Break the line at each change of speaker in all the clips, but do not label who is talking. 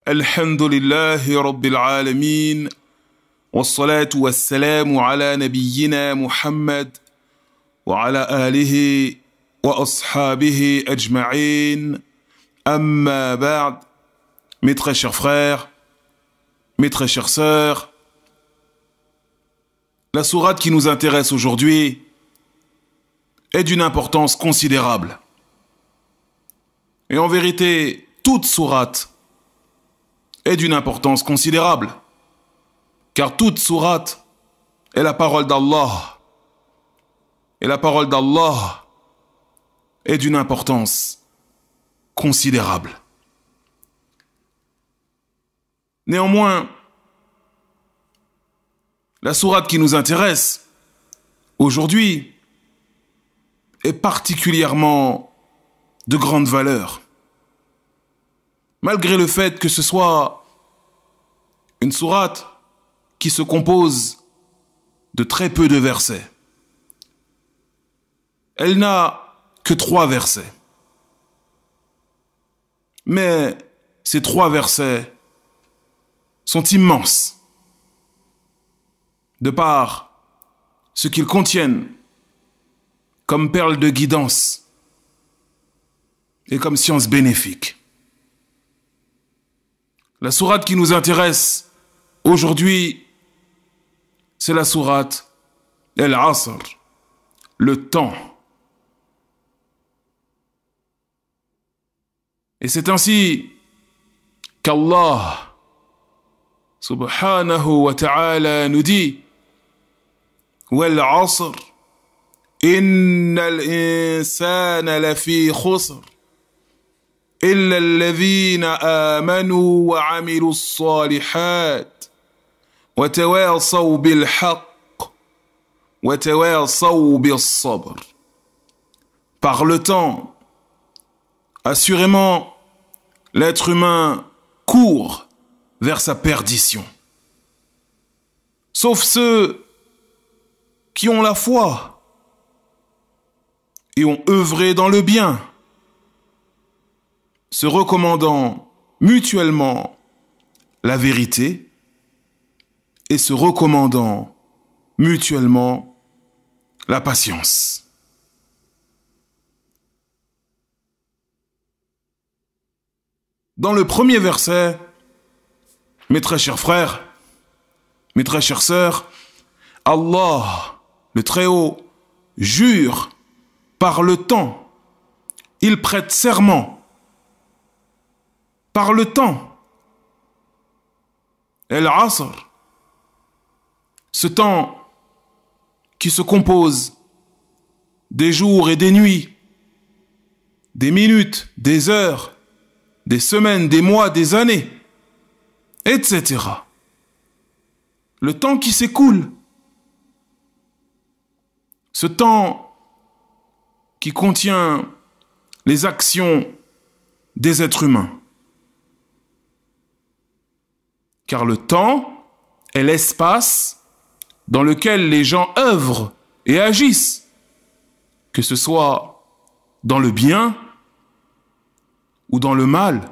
الحمد لله رب العالمين والصلاة والسلام على نبينا محمد وعلى آله وأصحابه أجمعين أما بعد. Mes très chers frères, mes très chères sœurs, la sourate qui nous intéresse aujourd'hui est d'une importance considérable. Et en vérité, toute sourate est d'une importance considérable, car toute sourate est la parole d'Allah. Et la parole d'Allah est d'une importance considérable. Néanmoins, la sourate qui nous intéresse aujourd'hui est particulièrement de grande valeur. Malgré le fait que ce soit une sourate qui se compose de très peu de versets. Elle n'a que 3 versets. Mais ces 3 versets sont immenses, de par ce qu'ils contiennent comme perles de guidance et comme science bénéfique. La sourate qui nous intéresse aujourd'hui, c'est la sourate Al-Asr, le temps. Et c'est ainsi qu'Allah subhanahu wa ta'ala nous dit Wal-Asr, innal insana lafi khusr. إلا الذين آمنوا وعملوا الصالحات وتواصوا بالحق وتواصوا بالصبر. Par le temps, assurément, l'être humain court vers sa perdition. Sauf ceux qui ont la foi et ont œuvré dans le bien, se recommandant mutuellement la vérité et se recommandant mutuellement la patience. Dans le premier verset, mes très chers frères, mes très chères sœurs, Allah, le Très-Haut, jure par le temps, il prête serment par le temps. Al-Asr, ce temps qui se compose des jours et des nuits, des minutes, des heures, des semaines, des mois, des années, etc. Le temps qui s'écoule, ce temps qui contient les actions des êtres humains. Car le temps est l'espace dans lequel les gens œuvrent et agissent, que ce soit dans le bien ou dans le mal.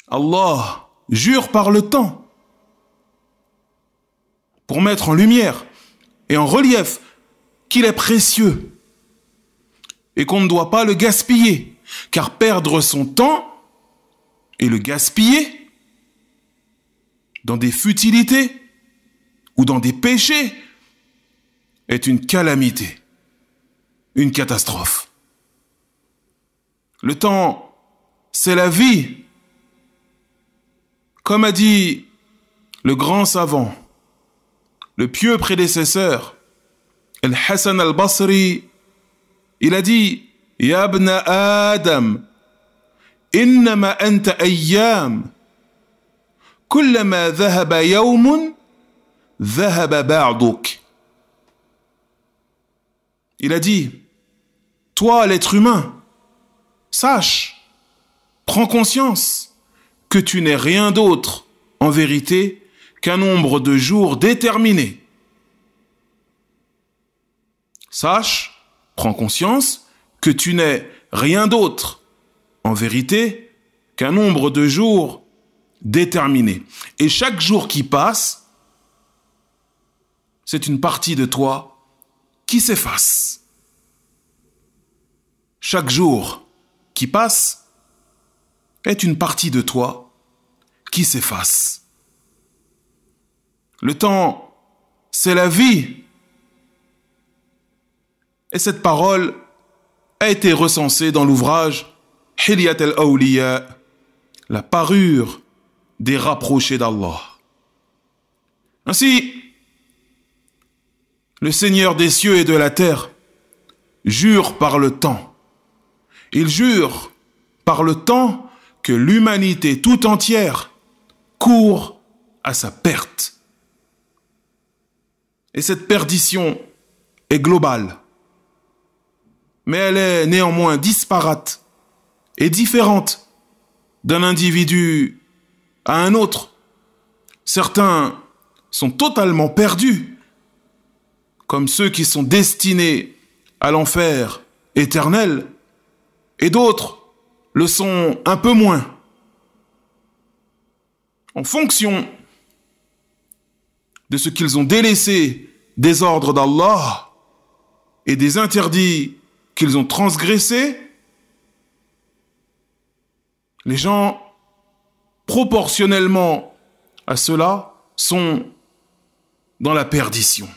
Allah jure par le temps pour mettre en lumière et en relief qu'il est précieux et qu'on ne doit pas le gaspiller, car perdre son temps et le gaspiller dans des futilités ou dans des péchés est une calamité, une catastrophe. Le temps, c'est la vie. Comme a dit le grand savant, le pieux prédécesseur, Al-Hassan al-Basri, il a dit « Ya ibna Adam » إنما أنت أيام كلما ذهب يوم ذهب بعضك. Il a dit, toi l'être humain, sache, prends conscience que tu n'es rien d'autre en vérité qu'un nombre de jours déterminé. Sache, prends conscience que tu n'es rien d'autre en vérité, qu'un nombre de jours déterminé. Et chaque jour qui passe, c'est une partie de toi qui s'efface. Chaque jour qui passe est une partie de toi qui s'efface. Le temps, c'est la vie. Et cette parole a été recensée dans l'ouvrage Hilyat al-Awliya, la parure des rapprochés d'Allah. Ainsi, le Seigneur des cieux et de la terre jure par le temps. Il jure par le temps que l'humanité tout entière court à sa perte. Et cette perdition est globale, mais elle est néanmoins disparate et différente d'un individu à un autre. Certains sont totalement perdus, comme ceux qui sont destinés à l'enfer éternel, et d'autres le sont un peu moins. En fonction de ce qu'ils ont délaissé des ordres d'Allah et des interdits qu'ils ont transgressés, les gens, proportionnellement à cela, sont dans la perdition.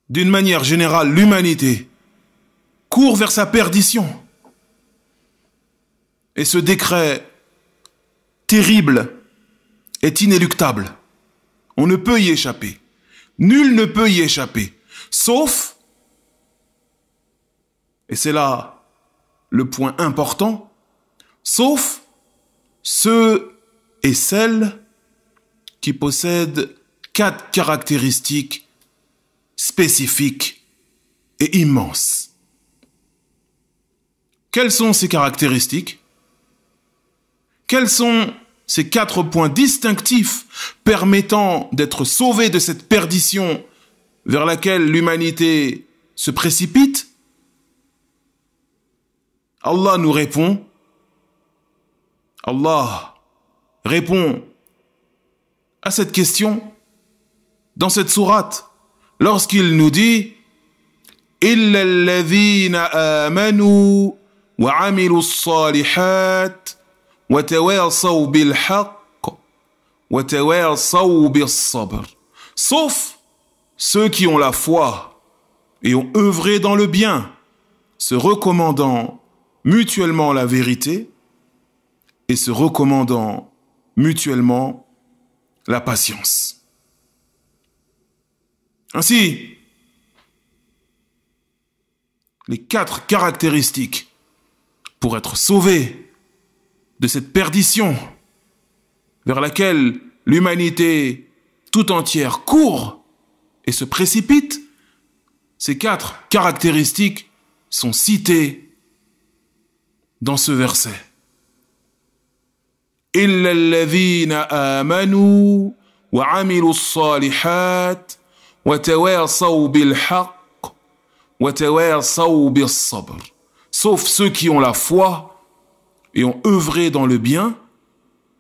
D'une manière générale, l'humanité court vers sa perdition. Et ce décret terrible est inéluctable. On ne peut y échapper. Nul ne peut y échapper. Sauf, et c'est là le point important, sauf ceux et celles qui possèdent 4 caractéristiques spécifiques et immenses. Quelles sont ces caractéristiques? Quels sont ces 4 points distinctifs permettant d'être sauvé de cette perdition vers laquelle l'humanité se précipite? Allah nous répond. Allah répond à cette question dans cette sourate lorsqu'il nous dit إِلَّا الَّذِينَ آمَنُوا وَعَمِلُوا الصَّالِحَاتِ وَتَوَاصَوْا بِالْحَقِّ وَتَوَاصَوْا بِالصَّبْرِ. Sauf ceux qui ont la foi et ont œuvré dans le bien, se recommandant mutuellement la vérité et se recommandant mutuellement la patience. Ainsi, les 4 caractéristiques pour être sauvé de cette perdition vers laquelle l'humanité tout entière court et se précipite, ces 4 caractéristiques sont citées dans ce verset. إِلَّا الَّذِينَ آمَنُوا وَعَمِلُوا الصَّالِحَاتِ وَتَوَاصَوْا بِالْحَقِّ وَتَوَاصَوْا بِالصَّبْرِ. Sauf ceux qui ont la foi et ont œuvré dans le bien,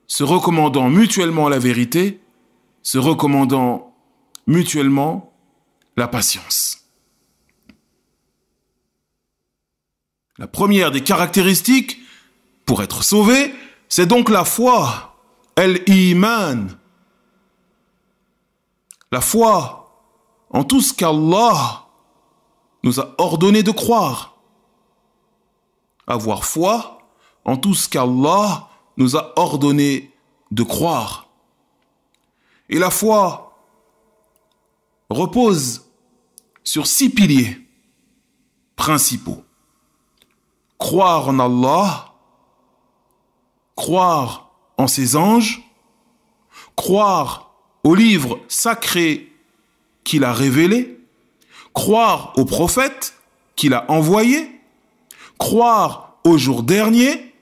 se recommandant mutuellement la vérité, se recommandant mutuellement la patience. La première des caractéristiques pour être sauvé, c'est donc la foi, al-iman. La foi en tout ce qu'Allah nous a ordonné de croire. Avoir foi en tout ce qu'Allah nous a ordonné de croire. Et la foi repose sur 6 piliers principaux. Croire en Allah, croire en ses anges, croire au livre sacré qu'il a révélé, croire au prophète qu'il a envoyé, croire au jour dernier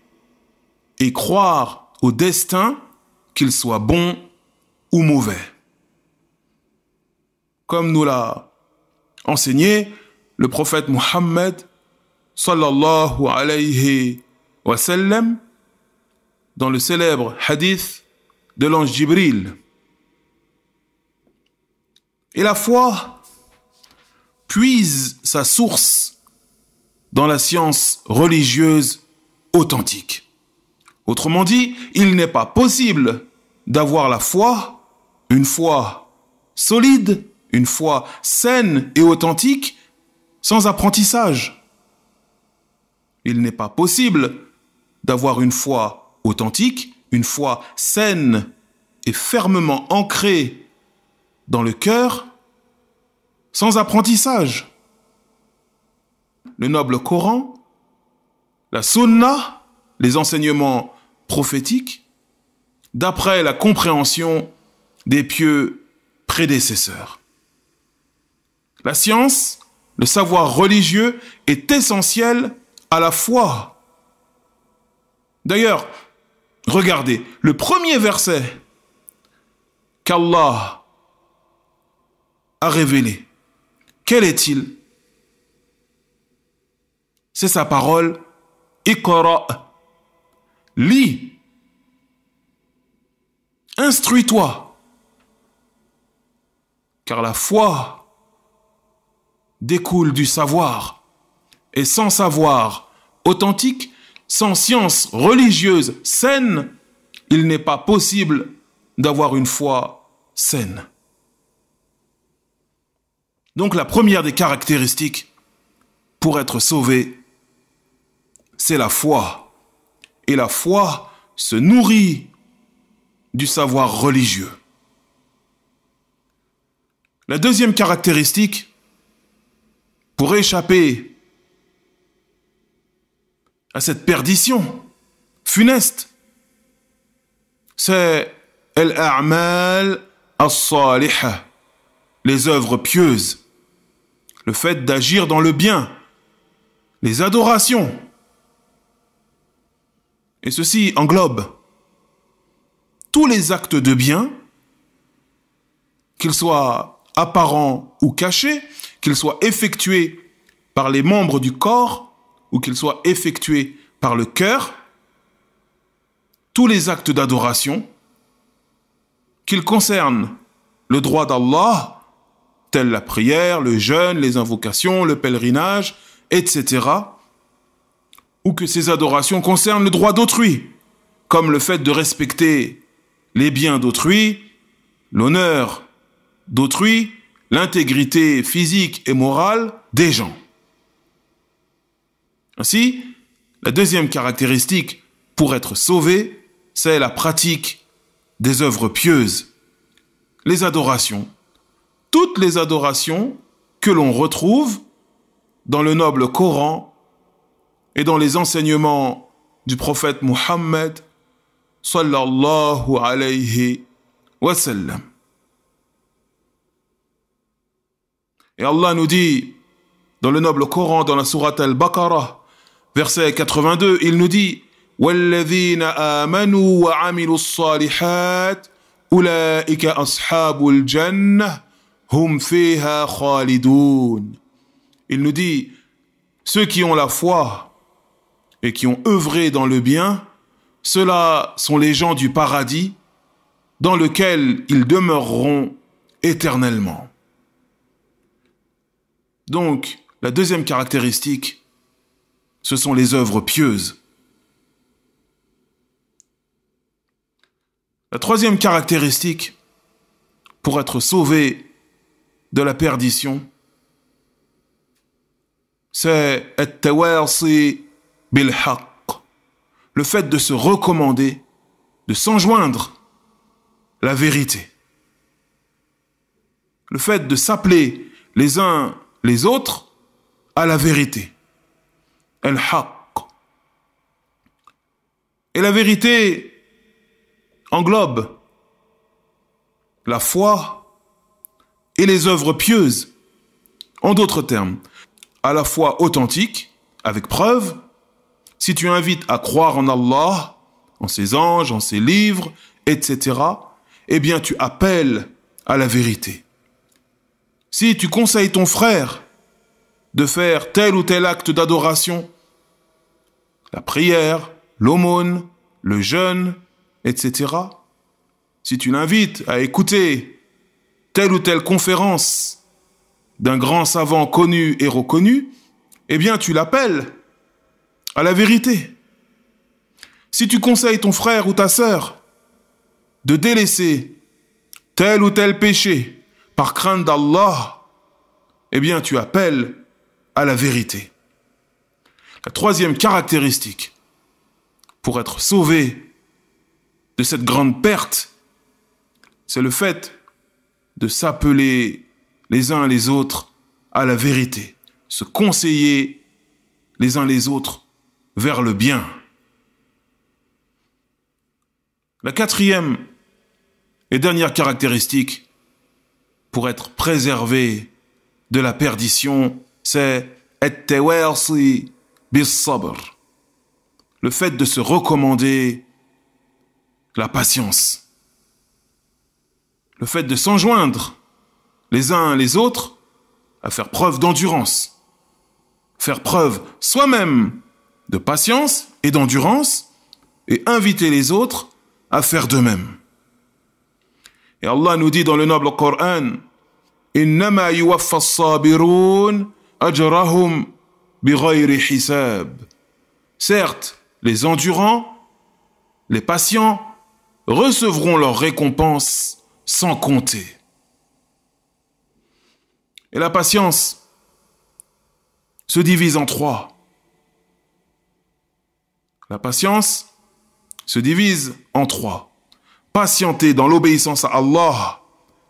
et croire au destin, qu'il soit bon ou mauvais. Comme nous l'a enseigné le prophète Mohammed sallallahu alayhi wa sallam dans le célèbre hadith de l'ange Jibril. Et la foi puise sa source dans la science religieuse authentique. Autrement dit, il n'est pas possible d'avoir la foi, une foi solide, une foi saine et authentique, sans apprentissage. Il n'est pas possible d'avoir une foi authentique, une foi saine et fermement ancrée dans le cœur, sans apprentissage. Le noble Coran, la Sunna, les enseignements prophétiques, d'après la compréhension des pieux prédécesseurs. La science, le savoir religieux est essentiel à la foi. D'ailleurs, regardez, le premier verset qu'Allah a révélé, quel est-il? C'est sa parole, Iqra, lis, instruis-toi, car la foi découle du savoir, et sans savoir authentique, sans science religieuse saine, il n'est pas possible d'avoir une foi saine. Donc la première des caractéristiques pour être sauvé, c'est la foi. Et la foi se nourrit du savoir religieux. La deuxième caractéristique, pour échapper à cette perdition funeste, c'est al-a'mal as-salihah, les œuvres pieuses, le fait d'agir dans le bien, les adorations. Et ceci englobe tous les actes de bien, qu'ils soient apparents ou cachés, qu'ils soient effectués par les membres du corps ou qu'ils soient effectués par le cœur, tous les actes d'adoration, qu'ils concernent le droit d'Allah, tels la prière, le jeûne, les invocations, le pèlerinage, etc., ou que ces adorations concernent le droit d'autrui, comme le fait de respecter les biens d'autrui, l'honneur d'autrui, l'intégrité physique et morale des gens. Ainsi, la deuxième caractéristique pour être sauvé, c'est la pratique des œuvres pieuses, les adorations, toutes les adorations que l'on retrouve dans le noble Coran et dans les enseignements du prophète Muhammad sallallahu alayhi wa sallam. Et Allah nous dit dans le noble Coran, dans la sourate Al-Baqarah, verset 82, il nous dit وَالَّذِينَ آمَنُوا وَعَمِلُوا الصَّالِحَاتِ أُولَئِكَ أَصْحَابُ الْجَنَّةِ هُمْ فِيهَا خَالِدُونَ. Il nous dit, ceux qui ont la foi et qui ont œuvré dans le bien, ceux-là sont les gens du paradis dans lequel ils demeureront éternellement. Donc, la deuxième caractéristique, ce sont les œuvres pieuses. La troisième caractéristique, pour être sauvé de la perdition, c'est at-tawasi bil-haqq, le fait de se recommander, de s'enjoindre la vérité. Le fait de s'appeler les uns les autres à la vérité. Al-haqq. Et la vérité englobe la foi et les œuvres pieuses. En d'autres termes, à la fois authentique, avec preuve, si tu invites à croire en Allah, en ses anges, en ses livres, etc., eh bien tu appelles à la vérité. Si tu conseilles ton frère de faire tel ou tel acte d'adoration, la prière, l'aumône, le jeûne, etc. Si tu l'invites à écouter telle ou telle conférence d'un grand savant connu et reconnu, eh bien tu l'appelles à la vérité. Si tu conseilles ton frère ou ta sœur de délaisser tel ou tel péché par crainte d'Allah, eh bien tu appelles à la vérité. La troisième caractéristique pour être sauvé de cette grande perte, c'est le fait de s'appeler les uns les autres à la vérité, se conseiller les uns les autres vers le bien. La quatrième et dernière caractéristique pour être préservé de la perdition, c'est at-tawasi bis-sabr, le fait de se recommander la patience, le fait de s'enjoindre les uns les autres à faire preuve d'endurance, faire preuve soi-même de patience et d'endurance et inviter les autres à faire de même. Et Allah nous dit dans le noble Coran, Innama yuwaffa as-sabirun ajrahum bighayri hisab. Certes, les endurants, les patients recevront leur récompense sans compter. Et la patience se divise en trois. La patience se divise en trois. Patienter dans l'obéissance à Allah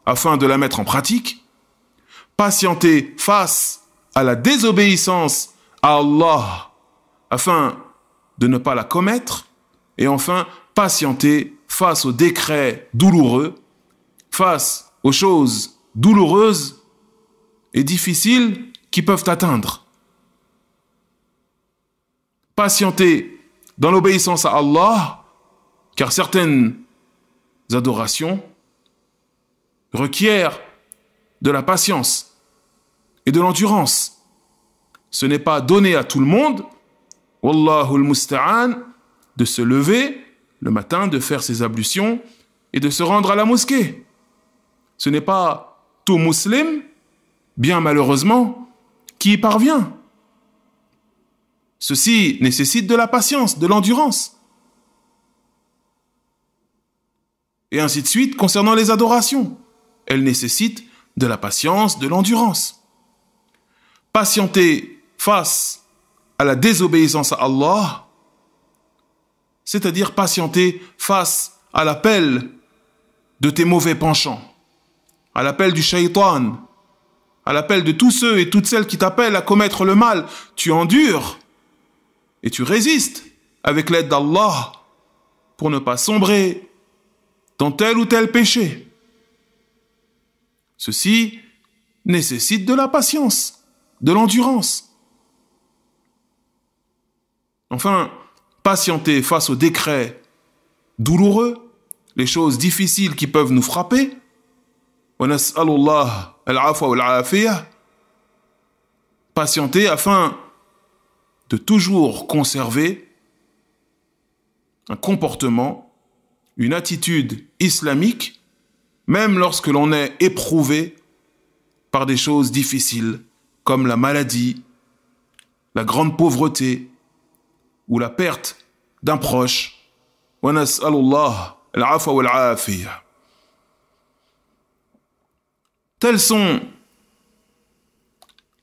afin de la mettre en pratique. Patienter face à la désobéissance à Allah afin de ne pas la commettre. Et enfin, patienter face aux décrets douloureux, face aux choses douloureuses et difficiles qui peuvent atteindre. Patienter dans l'obéissance à Allah, car certaines adorations requièrent de la patience et de l'endurance. Ce n'est pas donné à tout le monde, Wallahu al-musta'an, de se lever le matin, de faire ses ablutions et de se rendre à la mosquée. Ce n'est pas tout musulman, bien malheureusement, qui y parvient. Ceci nécessite de la patience, de l'endurance. Et ainsi de suite concernant les adorations. Elles nécessitent de la patience, de l'endurance. Patienter face à la désobéissance à Allah, c'est-à-dire patienter face à l'appel de tes mauvais penchants, à l'appel du shaitan, à l'appel de tous ceux et toutes celles qui t'appellent à commettre le mal. Tu endures et tu résistes avec l'aide d'Allah pour ne pas sombrer dans tel ou tel péché. Ceci nécessite de la patience, de l'endurance. Enfin, patienter face aux décrets douloureux, les choses difficiles qui peuvent nous frapper. Patienter afin de toujours conserver un comportement, une attitude islamique, même lorsque l'on est éprouvé par des choses difficiles, comme la maladie, la grande pauvreté ou la perte d'un proche. Tels sont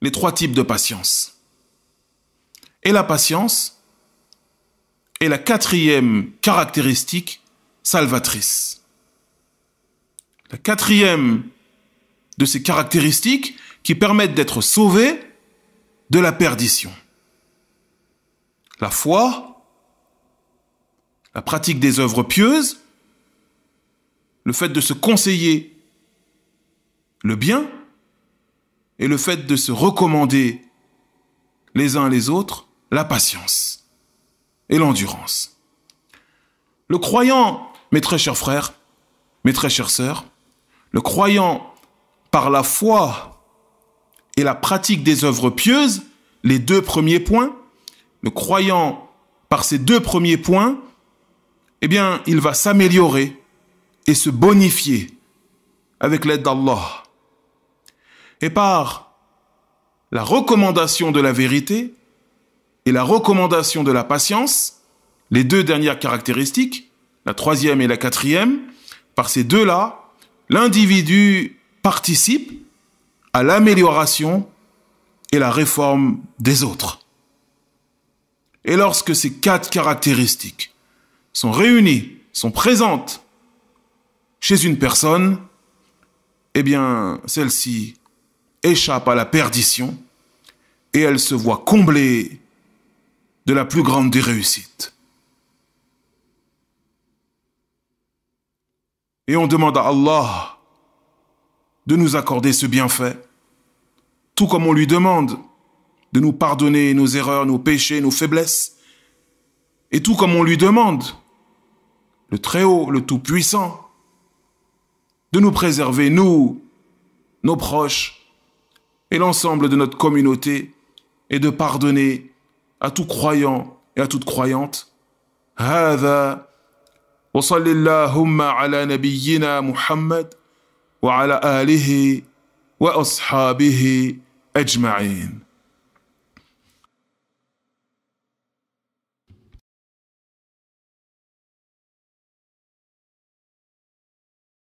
les trois types de patience. Et la patience est la quatrième caractéristique salvatrice. La quatrième de ces caractéristiques qui permettent d'être sauvés de la perdition. La foi, la pratique des œuvres pieuses, le fait de se conseiller le bien et le fait de se recommander les uns les autres la patience et l'endurance. Le croyant, mes très chers frères, mes très chères sœurs, le croyant par la foi et la pratique des œuvres pieuses, les deux premiers points, le croyant par ces deux premiers points, eh bien, il va s'améliorer et se bonifier avec l'aide d'Allah. Et par la recommandation de la vérité et la recommandation de la patience, les deux dernières caractéristiques, la troisième et la quatrième, par ces deux-là, l'individu participe à l'amélioration et la réforme des autres. Et lorsque ces quatre caractéristiques sont réunies, sont présentes chez une personne, eh bien, celle-ci échappe à la perdition et elle se voit comblée de la plus grande des réussites. Et on demande à Allah de nous accorder ce bienfait, tout comme on lui demande de nous pardonner nos erreurs, nos péchés, nos faiblesses, et tout comme on lui demande, le Très-Haut, le Tout-Puissant, de nous préserver, nous, nos proches, et l'ensemble de notre communauté, et de pardonner à tout croyant et à toute croyante. هذا وصل اللهم على نبينا محمد وعلى آله وأصحابه أجمعين.